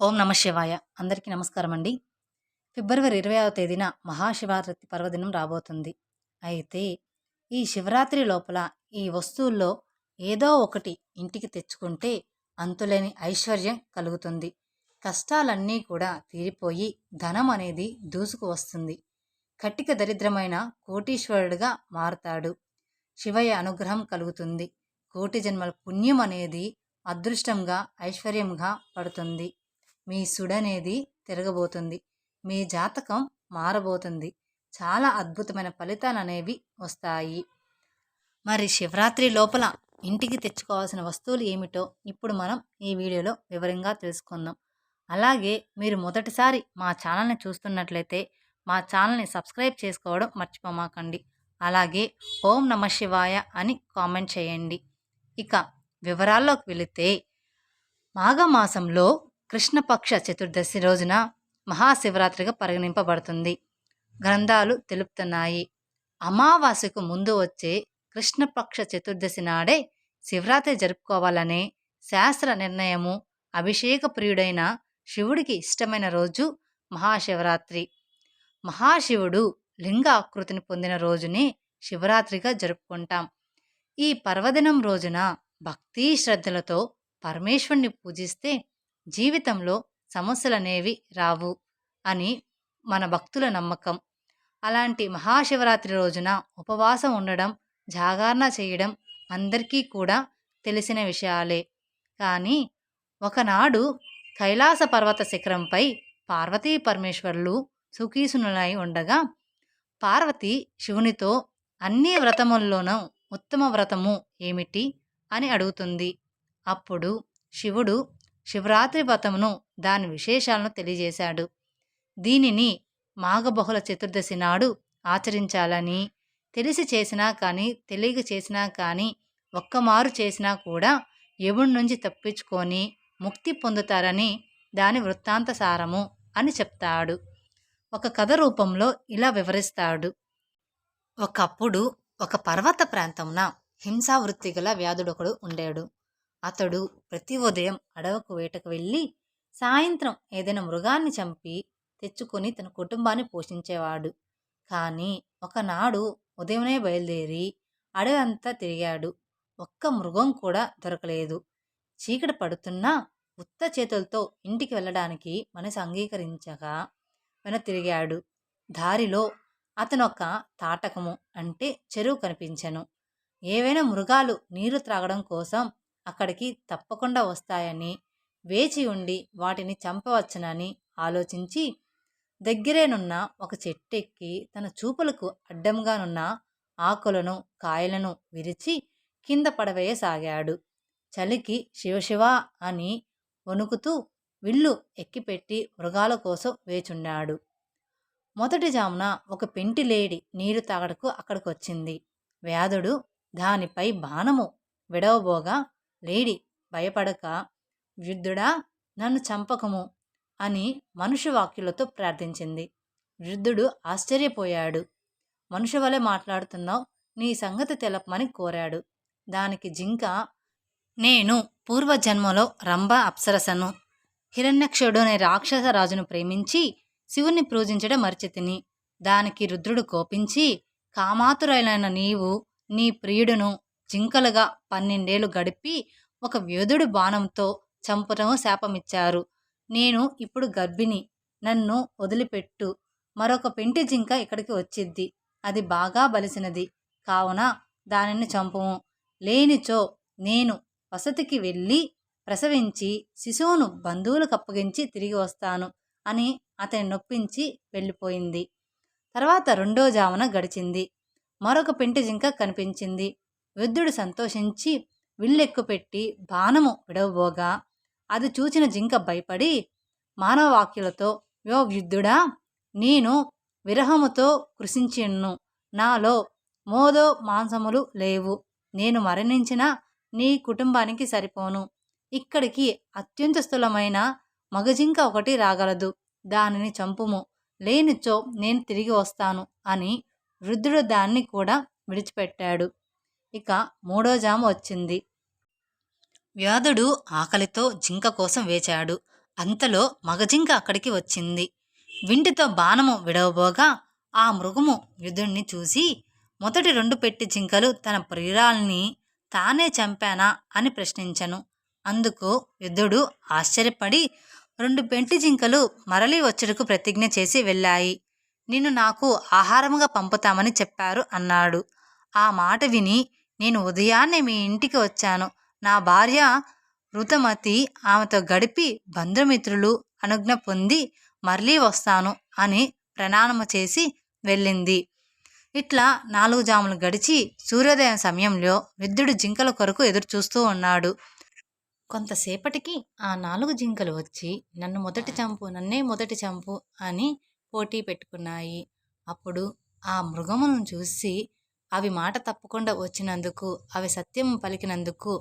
ఓం నమ శివాయ. అందరికీ నమస్కారం అండి. ఫిబ్రవరి 20వ తేదీన మహాశివరాత్రి పర్వదినం రాబోతుంది. అయితే ఈ శివరాత్రి లోపల ఈ వస్తువుల్లో ఏదో ఒకటి ఇంటికి తెచ్చుకుంటే అంతులేని ఐశ్వర్యం కలుగుతుంది. కష్టాలన్నీ కూడా తీరిపోయి ధనం అనేది దూసుకు వస్తుంది. కటిక దరిద్రమైన కోటీశ్వరుడిగా మారుతాడు. శివయ్య అనుగ్రహం కలుగుతుంది. కోటి జన్మల పుణ్యం అనేది అదృష్టంగా ఐశ్వర్యంగా పడుతుంది. మీ సుడనేది తిరగబోతుంది. మీ జాతకం మారబోతుంది. చాలా అద్భుతమైన ఫలితాలు అనేవి వస్తాయి. మరి శివరాత్రి లోపల ఇంటికి తెచ్చుకోవాల్సిన వస్తువులు ఏమిటో ఇప్పుడు మనం ఈ వీడియోలో వివరంగా తెలుసుకుందాం. అలాగే మీరు మొదటిసారి మా ఛానల్ని చూస్తున్నట్లయితే మా ఛానల్ని సబ్స్క్రైబ్ చేసుకోవడం మర్చిపోమాకండి. అలాగే ఓం నమ శివాయ అని కామెంట్ చేయండి. ఇక వివరాల్లోకి వెళితే మాఘమాసంలో కృష్ణపక్ష చతుర్దశి రోజున మహాశివరాత్రిగా పరిగణింపబడుతుంది. గ్రంథాలు తెలుపుతున్నాయి. అమావాస్యకు ముందు వచ్చే కృష్ణపక్ష చతుర్దశి నాడే శివరాత్రి జరుపుకోవాలనే శాస్త్ర నిర్ణయము. అభిషేక ప్రియుడైన శివుడికి ఇష్టమైన రోజు మహాశివరాత్రి. మహాశివుడు లింగ ఆకృతిని పొందిన రోజునే శివరాత్రిగా జరుపుకుంటాం. ఈ పర్వదినం రోజున భక్తి శ్రద్ధలతో పరమేశ్వరుని పూజిస్తే జీవితంలో సమస్యలనేవి రావు అని మన భక్తుల నమ్మకం. అలాంటి మహాశివరాత్రి రోజున ఉపవాసం ఉండడం, జాగరణ చేయడం అందరికీ కూడా తెలిసిన విషయాలే. కానీ ఒకనాడు కైలాస పర్వత శిఖరంపై పార్వతీ పరమేశ్వరులు సుఖీసునులై ఉండగా పార్వతి శివునితో అన్ని వ్రతముల్లోనూ ఉత్తమ వ్రతము ఏమిటి అని అడుగుతుంది. అప్పుడు శివుడు శివరాత్రి వ్రతమును దాని విశేషాలను తెలియజేశాడు. దీనిని మాఘబహుళ చతుర్దశి నాడు ఆచరించాలని, తెలిసి చేసినా కానీ తెలియక చేసినా కానీ ఒక్కమారు చేసినా కూడా యముడి నుంచి తప్పించుకొని ముక్తి పొందుతారని దాని వృత్తాంత సారము అని చెప్తాడు. ఒక కథ రూపంలో ఇలా వివరిస్తాడు. ఒకప్పుడు ఒక పర్వత ప్రాంతంన హింసావృత్తి గల వ్యాధుడొకడు ఉండేడు. అతడు ప్రతి ఉదయం అడవుకు వేటకు వెళ్ళి సాయంత్రం ఏదైనా మృగాన్ని చంపి తెచ్చుకొని తన కుటుంబాన్ని పోషించేవాడు. కానీ ఒకనాడు ఉదయమే బయలుదేరి అడవి అంతా తిరిగాడు. ఒక్క మృగం కూడా దొరకలేదు. చీకటి పడుతున్నా ఉత్త చేతులతో ఇంటికి వెళ్ళడానికి మనసు అంగీకరించగా తిరిగాడు. దారిలో అతనొక తాటకము అంటే చెరువు కనిపించెను. ఏవైనా మృగాలు నీరు త్రాగడం కోసం అక్కడికి తప్పకుండా వస్తాయని వేచి ఉండి వాటిని చంపవచ్చునని ఆలోచించి దగ్గరేనున్న ఒక చెట్టెక్కి తన చూపులకు అడ్డంగానున్న ఆకులను కాయలను విరిచి కింద పడవేయసాగాడు. చలికి శివశివ అని వణుకుతూ విల్లు ఎక్కిపెట్టి మృగాల కోసం వేచున్నాడు. మొదటి జామున ఒక పెంటిలేడి నీరు తాగడకు అక్కడికి వచ్చింది. వ్యాధుడు దానిపై బాణము విడవబోగా లేడి భయపడక, వృద్ధుడా నన్ను చంపకము అని మనుష్య వాక్యులతో ప్రార్థించింది. వృద్ధుడు ఆశ్చర్యపోయాడు. మనుషు వలె మాట్లాడుతున్నావు, నీ సంగతి తెలపమని కోరాడు. దానికి జింక, నేను పూర్వజన్మలో రంభ అప్సరసను, హిరణ్యక్షుడు అనే రాక్షస రాజును ప్రేమించి శివుణ్ణి పూజించడం మరిచితిని. దానికి రుద్రుడు కోపించి, కామాతురైన నీవు నీ ప్రియుడును జింకలుగా 12 ఏళ్ళు గడిపి ఒక వ్యోధుడి బాణంతో చంపటం శాపమిచ్చారు. నేను ఇప్పుడు గర్భిణి, నన్ను వదిలిపెట్టు. మరొక పెంటి జింక ఇక్కడికి వచ్చిద్ది. అది బాగా బలిసినది, కావున దానిని చంపుము. లేనిచో నేను వసతికి వెళ్ళి ప్రసవించి శిశువును బంధువులకు అప్పగించి తిరిగి వస్తాను అని అతని నొప్పించి వెళ్ళిపోయింది. తర్వాత 2వ జామున గడిచింది. మరొక పెంటి జింక కనిపించింది. వృద్ధుడు సంతోషించి విల్లెక్కుపెట్టి బాణము విడవబోగా అది చూచిన జింక భయపడి మానవ వాక్యులతో, యో వృద్ధుడా, నేను విరహముతో కృషించిన్ను. నాలో మోదో మాంసములు లేవు. నేను మరణించిన నీ కుటుంబానికి సరిపోను. ఇక్కడికి అత్యంత స్థూలమైన మగజింక ఒకటి రాగలదు. దానిని చంపుము. లేనిచో నేను తిరిగి వస్తాను అని వృద్ధుడు దాన్ని కూడా విడిచిపెట్టాడు. ఇక 3వ జాము వచ్చింది. వ్యాధుడు ఆకలితో జింక కోసం వేచాడు. అంతలో మగజింక అక్కడికి వచ్చింది. వింటితో బాణము విడవబోగా ఆ మృగము యుద్ధుణ్ణి చూసి, మొదటి 2 పెట్టి జింకలు తన ప్రియురాల్ని తానే చంపానా అని ప్రశ్నించెను. అందుకు యుద్ధుడు ఆశ్చర్యపడి, 2 పెంటి జింకలు మరలి వచ్చుటకు ప్రతిజ్ఞ చేసి వెళ్ళాయి. నిన్ను నాకు ఆహారముగా పంపుతామని చెప్పారు అన్నాడు. ఆ మాట విని, నేను ఉదయాన్నే మీ ఇంటికి వచ్చాను. నా భార్య ఋతుమతి, ఆమెతో గడిపి బంధుమిత్రులు అనుజ్ఞ పొంది మరలీ వస్తాను అని ప్రణామము చేసి వెళ్ళింది. ఇట్లా 4 జాములు గడిచి సూర్యోదయం సమయంలో విద్యుడు జింకల కొరకు ఎదురు చూస్తూ ఉన్నాడు. కొంతసేపటికి ఆ 4 జింకలు వచ్చి, నన్నే మొదటి చంపు అని పోటీ పెట్టుకున్నాయి. అప్పుడు ఆ మృగమును చూసి, అవి మాట తప్పకుండా వచ్చినందుకు, అవి సత్యం పలికినందుకు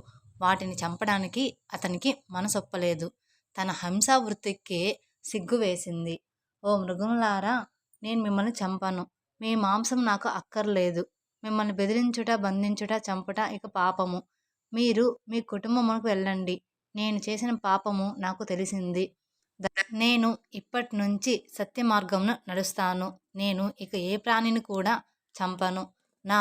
వాటిని చంపడానికి అతనికి మనసొప్పలేదు. తన హింసా వృత్తికే సిగ్గు వేసింది. ఓ మృగములారా, నేను మిమ్మల్ని చంపను. మీ మాంసం నాకు అక్కర్లేదు. మిమ్మల్ని బెదిరించుట, బంధించుట, చంపుట ఇక పాపము. మీరు మీ కుటుంబమునకు వెళ్ళండి. నేను చేసిన పాపము నాకు తెలిసింది. నేను ఇప్పటి నుంచి సత్య మార్గమును నడుస్తాను. నేను ఇక ఏ ప్రాణిని కూడా చంపను. నా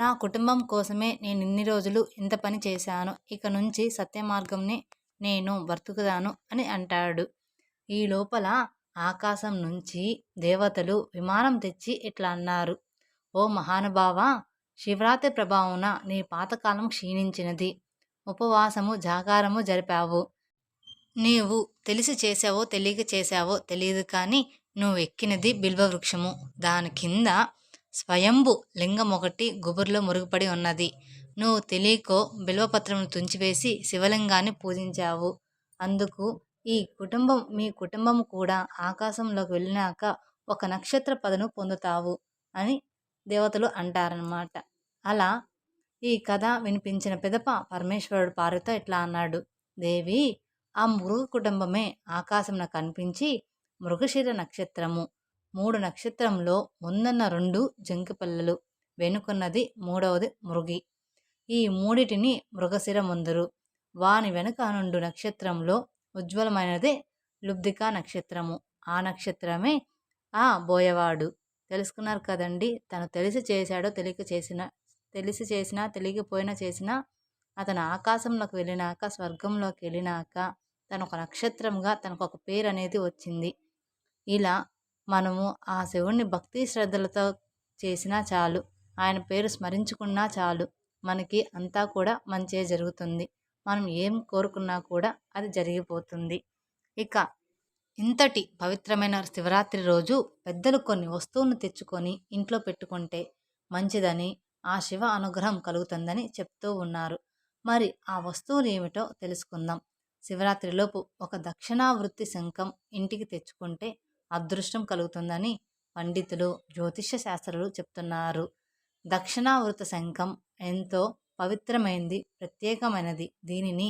నా కుటుంబం కోసమే నేను ఇన్ని రోజులు ఇంత పని చేశాను. ఇక నుంచి సత్య మార్గంని నేను బ్రతుకుతాను అని అంటాడు. ఈ లోపల ఆకాశం నుంచి దేవతలు విమానం తెచ్చి ఇట్లా అన్నారు. ఓ మహానుభావా, శివరాత్రి ప్రభావమున నీ పాతకాలం క్షీణించినది. ఉపవాసము జాగారము జరిపావు. నీవు తెలిసి చేసావో తెలియక చేసావో తెలియదు, కానీ నువ్వు ఎక్కినది బిల్వవృక్షము. దాని కింద స్వయంభు లింగం ఒకటి గుబురులో మురుగుపడి ఉన్నది. నువ్వు తెలియకో బిల్వపత్రమును తుంచివేసి శివలింగాన్ని పూజించావు. అందుకు మీ కుటుంబం కూడా ఆకాశంలోకి వెళ్ళినాక ఒక నక్షత్ర పదను పొందుతావు అని దేవతలు అంటారనమాట. అలా ఈ కథ వినిపించిన పిదప పరమేశ్వరుడు పార్వతితో ఇట్లా అన్నాడు. దేవి, ఆ మృగ కుటుంబమే ఆకాశంలో కనిపించి మృగశిర నక్షత్రము. 3 నక్షత్రంలో ముందున్న 2 జంకిపిల్లలు, వెనుకున్నది 3వది మృగి. ఈ మూడిటిని మృగశిర ముందురు. వాని వెనుక 2 నక్షత్రంలో ఉజ్వలమైనదే లుబ్ధికా నక్షత్రము. ఆ నక్షత్రమే ఆ బోయవాడు. తెలుసుకున్నారు కదండి. తను తెలిసి చేశాడో తెలిసి చేసినా తెలియకపోయినా చేసినా, అతను ఆకాశంలోకి వెళ్ళినాక, స్వర్గంలోకి వెళ్ళినాక తను ఒక నక్షత్రంగా తనకు ఒక పేరు అనేది వచ్చింది. ఇలా మనము ఆ శివుణ్ణి భక్తి శ్రద్ధలతో చేసినా చాలు, ఆయన పేరు స్మరించుకున్నా చాలు, మనకి అంతా కూడా మంచే జరుగుతుంది. మనం ఏం కోరుకున్నా కూడా అది జరిగిపోతుంది. ఇక ఇంతటి పవిత్రమైన శివరాత్రి రోజు పెద్దలు కొన్ని వస్తువులను తెచ్చుకొని ఇంట్లో పెట్టుకుంటే మంచిదని, ఆ శివ అనుగ్రహం కలుగుతుందని చెప్తూ ఉన్నారు. మరి ఆ వస్తువులు ఏమిటో తెలుసుకుందాం. శివరాత్రిలోపు ఒక దక్షిణావృత్తి శంఖం ఇంటికి తెచ్చుకుంటే అదృష్టం కలుగుతుందని పండితులు, జ్యోతిష్య శాస్త్రులు చెప్తున్నారు. దక్షిణావృత శంఖం ఎంతో పవిత్రమైనది, ప్రత్యేకమైనది. దీనిని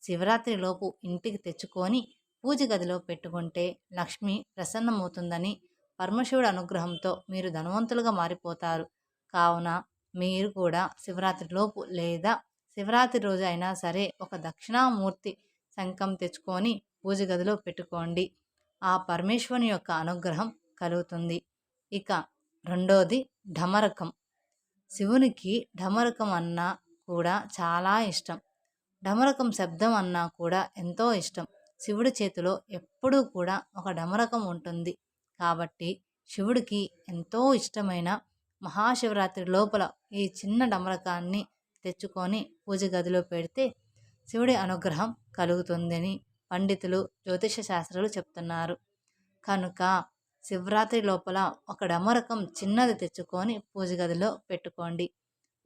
శివరాత్రిలోపు ఇంటికి తెచ్చుకొని పూజ గదిలో పెట్టుకుంటే లక్ష్మి ప్రసన్నమవుతుందని, పరమశివుడి అనుగ్రహంతో మీరు ధనవంతులుగా మారిపోతారు. కావున మీరు కూడా శివరాత్రిలోపు లేదా శివరాత్రి రోజు అయినా సరే ఒక దక్షిణామూర్తి శంఖం తెచ్చుకొని పూజ గదిలో పెట్టుకోండి. ఆ పరమేశ్వరుని యొక్క అనుగ్రహం కలుగుతుంది. ఇక రెండోది ఢమరకం. శివునికి ఢమరకం అన్నా కూడా చాలా ఇష్టం. ఢమరకం శబ్దం అన్నా కూడా ఎంతో ఇష్టం. శివుడి చేతిలో ఎప్పుడూ కూడా ఒక ఢమరకం ఉంటుంది. కాబట్టి శివుడికి ఎంతో ఇష్టమైన మహాశివరాత్రి లోపల ఈ చిన్న ఢమరకాన్ని తెచ్చుకొని పూజ గదిలో పెడితే శివుడి అనుగ్రహం కలుగుతుందని పండితులు, జ్యోతిష శాస్త్రాలు చెప్తున్నారు. కనుక శివరాత్రి లోపల ఒక ఢమరకం చిన్నది తెచ్చుకొని పూజ గదిలో పెట్టుకోండి.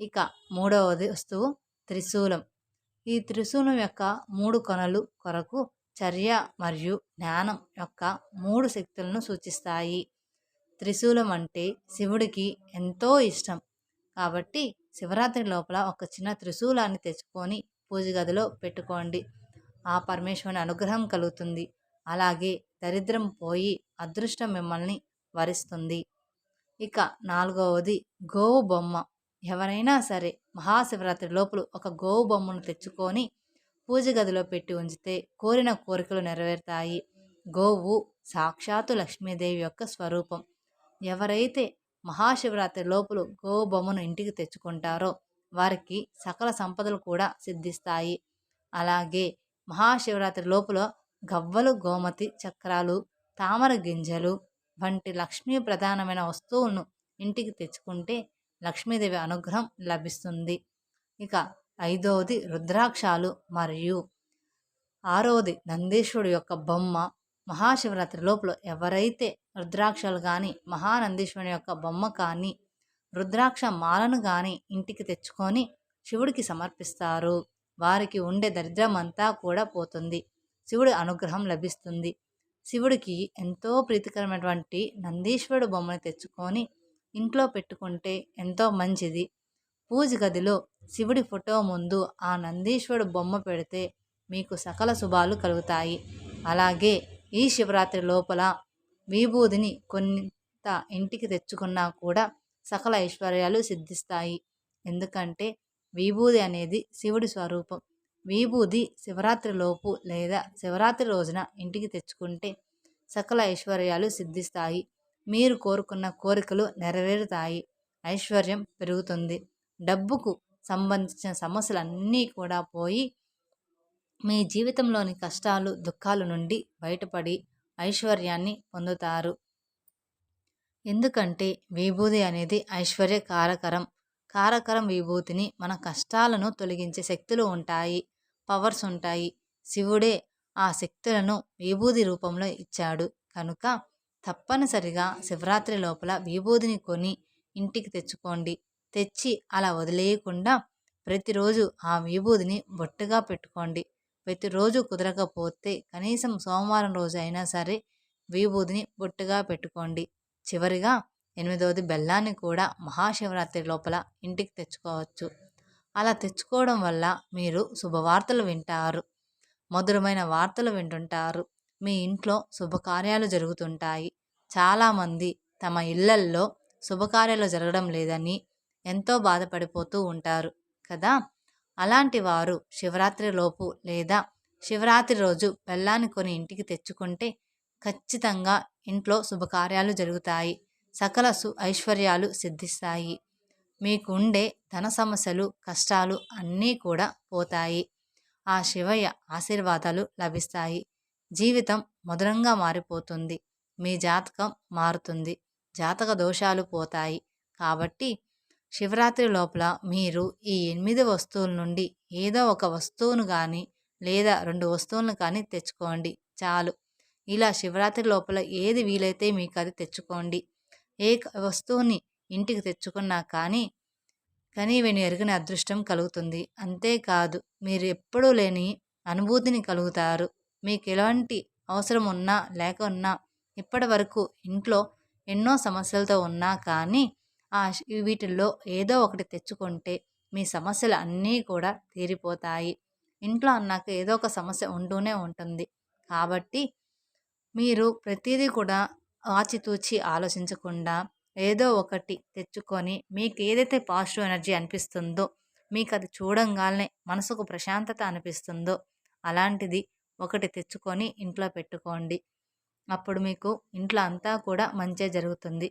ఇక మూడవది వస్తువు త్రిశూలం. ఈ త్రిశూలం యొక్క 3 కొనలు కొరకు చర్య మరియు జ్ఞానం యొక్క 3 శక్తులను సూచిస్తాయి. త్రిశూలం అంటే శివుడికి ఎంతో ఇష్టం. కాబట్టి శివరాత్రి లోపల ఒక చిన్న త్రిశూలాన్ని తెచ్చుకొని పూజ గదిలో పెట్టుకోండి. ఆ పరమేశ్వరుని అనుగ్రహం కలుగుతుంది. అలాగే దరిద్రం పోయి అదృష్టం మిమ్మల్ని వరిస్తుంది. ఇక 4వది గోవు బొమ్మ. ఎవరైనా సరే మహాశివరాత్రి లోపల ఒక గోవు బొమ్మను తెచ్చుకొని పూజ గదిలో పెట్టి ఉంచితే కోరిన కోరికలు నెరవేరుతాయి. గోవు సాక్షాత్తు లక్ష్మీదేవి యొక్క స్వరూపం. ఎవరైతే మహాశివరాత్రి లోపులు గోవు బొమ్మను ఇంటికి తెచ్చుకుంటారో వారికి సకల సంపదలు కూడా సిద్ధిస్తాయి. అలాగే మహాశివరాత్రి లోపల గవ్వలు, గోమతి చక్రాలు, తామర గింజలు వంటి లక్ష్మీ ప్రధానమైన వస్తువులను ఇంటికి తెచ్చుకుంటే లక్ష్మీదేవి అనుగ్రహం లభిస్తుంది. ఇక 5వది రుద్రాక్షాలు మరియు 6వది నందీశ్వరుడు యొక్క బొమ్మ. మహాశివరాత్రి లోపల ఎవరైతే రుద్రాక్షలు కానీ, మహానందీశ్వరుని యొక్క బొమ్మ కానీ, రుద్రాక్ష మాలను కానీ ఇంటికి తెచ్చుకొని శివుడికి సమర్పిస్తారు వారికి ఉండే దరిద్రం అంతా కూడా పోతుంది. శివుడి అనుగ్రహం లభిస్తుంది. శివుడికి ఎంతో ప్రీతికరమైనటువంటి నందీశ్వరుడు బొమ్మను తెచ్చుకొని ఇంట్లో పెట్టుకుంటే ఎంతో మంచిది. పూజ గదిలో శివుడి ఫోటో ముందు ఆ నందీశ్వరుడు బొమ్మ పెడితే మీకు సకల శుభాలు కలుగుతాయి. అలాగే ఈ శివరాత్రి లోపల విభూదిని కొంత ఇంటికి తెచ్చుకున్నా కూడా సకల ఐశ్వర్యాలు సిద్ధిస్తాయి. ఎందుకంటే విభూది అనేది శివుడి స్వరూపం. విభూది శివరాత్రి లోపు లేదా శివరాత్రి రోజున ఇంటికి తెచ్చుకుంటే సకల ఐశ్వర్యాలు సిద్ధిస్తాయి. మీరు కోరుకున్న కోరికలు నెరవేరుతాయి. ఐశ్వర్యం పెరుగుతుంది. డబ్బుకు సంబంధించిన సమస్యలన్నీ కూడా పోయి మీ జీవితంలోని కష్టాలు, దుఃఖాల నుండి బయటపడి ఐశ్వర్యాన్ని పొందుతారు. ఎందుకంటే విభూది అనేది ఐశ్వర్య కారకరం విభూతిని మన కష్టాలను తొలగించే శక్తులు ఉంటాయి, పవర్స్ ఉంటాయి. శివుడే ఆ శక్తులను విభూది రూపంలో ఇచ్చాడు. కనుక తప్పనిసరిగా శివరాత్రి లోపల విభూదిని కొని ఇంటికి తెచ్చుకోండి. తెచ్చి అలా వదిలేయకుండా ప్రతిరోజు ఆ విభూదిని బొట్టుగా పెట్టుకోండి. ప్రతిరోజు కుదరకపోతే కనీసం సోమవారం రోజు అయినా సరే విభూదిని బొట్టుగా పెట్టుకోండి. చివరిగా 8వది బెల్లాన్ని కూడా మహాశివరాత్రి లోపల ఇంటికి తెచ్చుకోవచ్చు. అలా తెచ్చుకోవడం వల్ల మీరు శుభవార్తలు వింటారు, మధురమైన వార్తలు వింటుంటారు. మీ ఇంట్లో శుభకార్యాలు జరుగుతుంటాయి. చాలామంది తమ ఇళ్లల్లో శుభకార్యాలు జరగడం లేదని ఎంతో బాధపడిపోతూ ఉంటారు కదా. అలాంటి వారు శివరాత్రి లోపు లేదా శివరాత్రి రోజు బెల్లాన్ని కొని ఇంటికి తెచ్చుకుంటే ఖచ్చితంగా ఇంట్లో శుభకార్యాలు జరుగుతాయి. సకల ఐశ్వర్యాలు సిద్ధిస్తాయి. మీకు ఉండే ధన సమస్యలు, కష్టాలు అన్నీ కూడా పోతాయి. ఆ శివయ్య ఆశీర్వాదాలు లభిస్తాయి. జీవితం మధురంగా మారిపోతుంది. మీ జాతకం మారుతుంది. జాతక దోషాలు పోతాయి. కాబట్టి శివరాత్రి లోపల మీరు ఈ 8 వస్తువుల నుండి ఏదో ఒక వస్తువును కానీ లేదా 2 వస్తువులను కానీ తెచ్చుకోండి చాలు. ఇలా శివరాత్రి లోపల ఏది వీలైతే మీకు అది తెచ్చుకోండి. ఏ వస్తువుని ఇంటికి తెచ్చుకున్నా కానీ కనీవిని ఎరుగని అదృష్టం కలుగుతుంది. అంతేకాదు మీరు ఎప్పుడూ లేని అనుభూతిని కలుగుతారు. మీకు ఎలాంటి అవసరం ఉన్నా లేకున్నా ఇప్పటి వరకు ఇంట్లో ఎన్నో సమస్యలతో ఉన్నా కానీ వీటిల్లో ఏదో ఒకటి తెచ్చుకుంటే మీ సమస్యలు అన్నీ కూడా తీరిపోతాయి. ఇంట్లో అన్నాక ఏదో ఒక సమస్య ఉంటూనే ఉంటుంది. కాబట్టి మీరు ప్రతిదీ కూడా ఆచితూచి ఆలోచించకుండా ఏదో ఒకటి తెచ్చుకొని మీకు ఏదైతే పాజిటివ్ ఎనర్జీ అనిపిస్తుందో, మీకు అది చూడంగానే మనసుకు ప్రశాంతత అనిపిస్తుందో అలాంటిది ఒకటి తెచ్చుకొని ఇంట్లో పెట్టుకోండి. అప్పుడు మీకు ఇంట్లో అంతా కూడా మంచే జరుగుతుంది.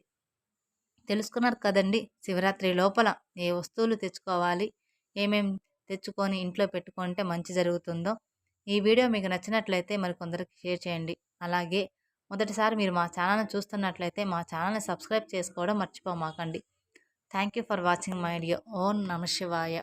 తెలుసుకున్నారు కదండి, శివరాత్రి లోపల ఏ వస్తువులు తెచ్చుకోవాలి, ఏమేం తెచ్చుకొని ఇంట్లో పెట్టుకుంటే మంచి జరుగుతుందో. ఈ వీడియో మీకు నచ్చినట్లయితే మరి కొందరికి షేర్ చేయండి. అలాగే మొదటిసారి మీరు మా ఛానల్ని చూస్తున్నట్లయితే మా ఛానల్ని సబ్స్క్రైబ్ చేసుకోవడం మర్చిపోమాకండి. Thank you for watching my video. ఓం నమః శివాయ.